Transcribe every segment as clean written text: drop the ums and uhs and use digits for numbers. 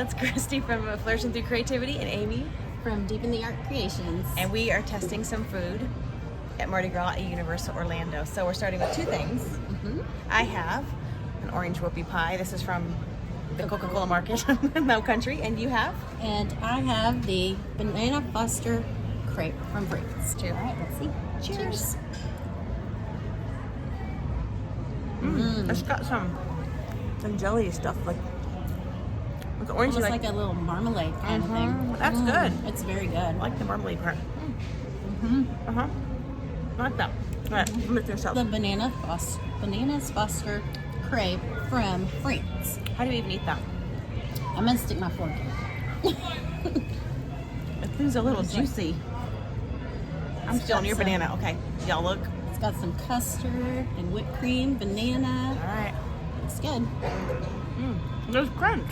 it's Christie from Flourishing Through Creativity and Amy from Deep in the Art Creations. and we are testing some food at Mardi Gras at Universal Orlando. So we're starting with two things. I have an orange whoopie pie. This is from the Coca-Cola market in No Country, and you have? And I have the Banana Foster crepe from Fruits. Cheers. All right, let's see. Cheers. It's got some jelly stuff, like orange, Almost like a little marmalade kind of thing. That's good. It's very good. I like the marmalade part. I like that. All right, mix this up. The Banana Foster crepe from Fruits. How do you even eat that? I'm gonna stick my fork in. It seems a little juicy. I'm still on your banana. Okay, y'all look. It's got some custard and whipped cream, banana. All right. It's good. There's crunch.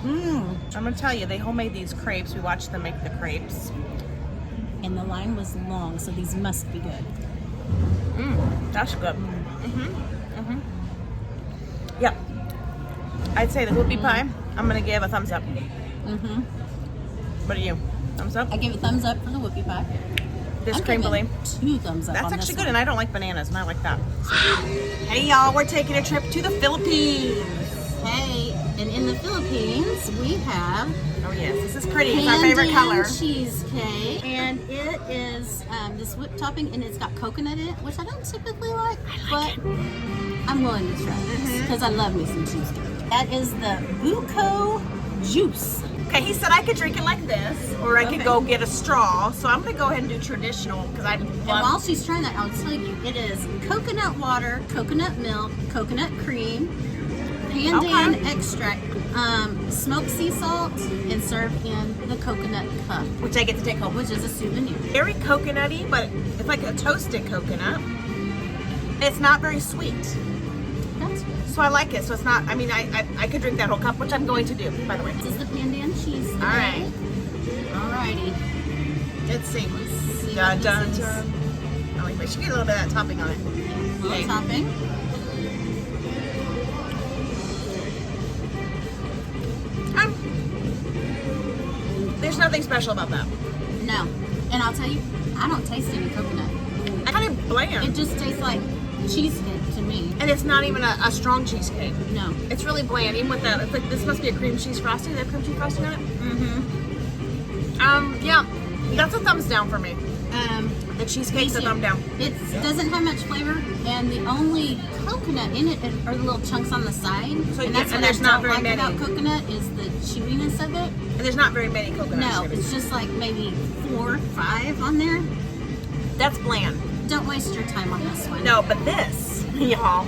I'm gonna tell you, they homemade these crepes. We watched them make the crepes. And the line was long, so these must be good. That's good. Yep. I'd say the whoopie pie, I'm gonna give a thumbs up. What are you? Thumbs up? I give a thumbs up for the whoopie pie. This I'm creme giving brulee. 2 thumbs up. That's on actually this good, one. and I don't like bananas, and I like that. Hey y'all, we're taking a trip to the Philippines. Hey, and in the Philippines we have Oh yes, this is pretty. It's our favorite color. cheesecake, and it is this whipped topping, and it's got coconut in it, which I don't typically like, but I'm willing to try this because I love me some cheesecake. That is the buko juice. Okay, he said I could drink it like this, or I could go get a straw. So I'm gonna go ahead and do traditional because I And while love. she's trying that, I'll tell you, it is coconut water, coconut milk, coconut cream, pandan extract, smoked sea salt, and served in the coconut cup, Which I get to take home. which is a souvenir. Very coconutty, but it's like a toasted coconut. It's not very sweet, That's good. so I like it. So it's not. I mean, I could drink that whole cup, which I'm going to do. By the way. This is the pandan cheese. All right. Alrighty. Let's see. Let's see Dun, what dun, this is. dun. Oh, wait, should get a little bit of that topping on it. Little Okay. topping. There's nothing special about that. No. And I'll tell you, I don't taste any coconut. I kind of It bland, just tastes like cheesecake to me. and it's not even a strong cheesecake. No. It's really bland, even with that. It's like this must be a cream cheese frosting. They have cream cheese frosting on it. Yeah, that's a thumbs down for me. The cheesecake's a thumb down. It doesn't have much flavor, and the only coconut in it are the little chunks on the side. So, and that's and what there's I not don't very like many. about coconut is the chewiness of it. And there's not very many coconut No, chips. it's just like maybe 4 or 5 on there. That's bland. Don't waste your time on this one. No, but this, y'all,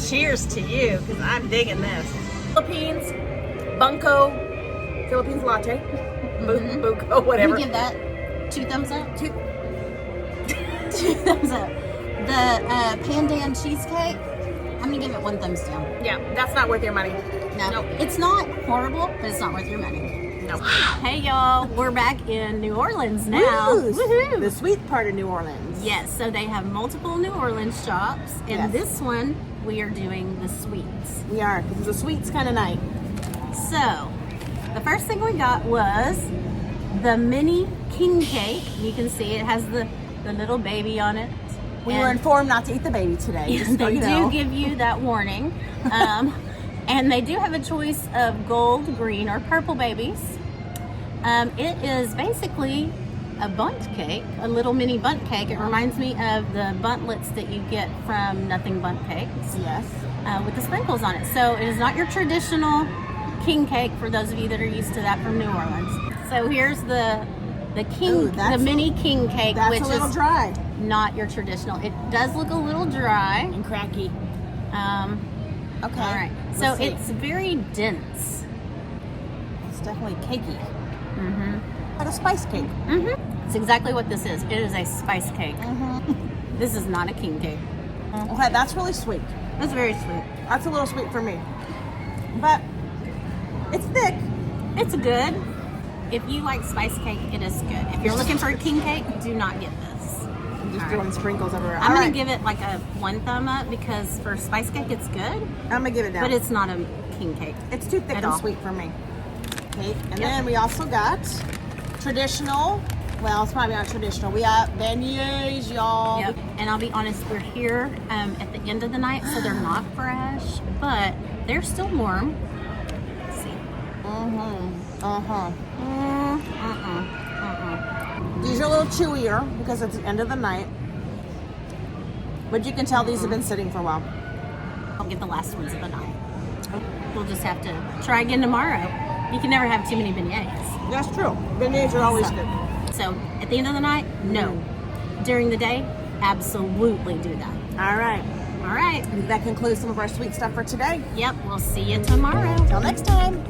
cheers to you, because I'm digging this. Philippines, Bunko, Philippines latte, Buko, I'm whatever. gonna give that 2 thumbs up. 2 2 thumbs up. The pandan cheesecake, I'm gonna give it 1 thumbs down. Yeah, that's not worth your money. No, Nope. it's not horrible, but it's not worth your money. No. Hey y'all, we're back in New Orleans now. Woohoo! The sweet part of New Orleans. Yes, so they have multiple New Orleans shops, and this one we are doing the sweets. We are, because it's a sweets kind of night. So, the first thing we got was the mini king cake. You can see it has the little baby on it. We And were informed not to eat the baby today. Just so they you know. do give you that warning. And they do have a choice of gold, green, or purple babies. It is basically a bundt cake, a little mini bundt cake. It reminds me of the buntlets that you get from Nothing Bundt Cakes. Yes. With the sprinkles on it. So it is not your traditional king cake for those of you that are used to that from New Orleans. So here's the mini king cake, That's which a little is dry not your traditional. It does look a little dry. and cracky. Okay. All right. Let's So see. it's very dense. It's definitely cakey. Like a spice cake. It's exactly what this is. It is a spice cake. This is not a king cake. Okay, that's really sweet. It's very sweet. That's a little sweet for me. But it's thick. It's good. If you like spice cake, it is good. If you're looking for a king cake, do not get this. I'm just throwing sprinkles everywhere. I'm All gonna right. give it like a 1 thumb up because for spice cake, it's good, I'm gonna give it down. but it's not a king cake. It's too thick at and all. sweet for me. cake. And Yep. then we also got traditional, well, it's probably not traditional. We got beignets, y'all. Yep. And I'll be honest, we're here at the end of the night, so they're not fresh, but they're still warm. Let's see. These are a little chewier because it's the end of the night. But you can tell these have been sitting for a while. I'll get the last ones of the night. We'll just have to try again tomorrow. You can never have too many beignets. That's true. Beignets are always good. So at the end of the night, no. During the day, absolutely do that. All right. All right. That concludes some of our sweet stuff for today. Yep, we'll see you tomorrow. Till next time.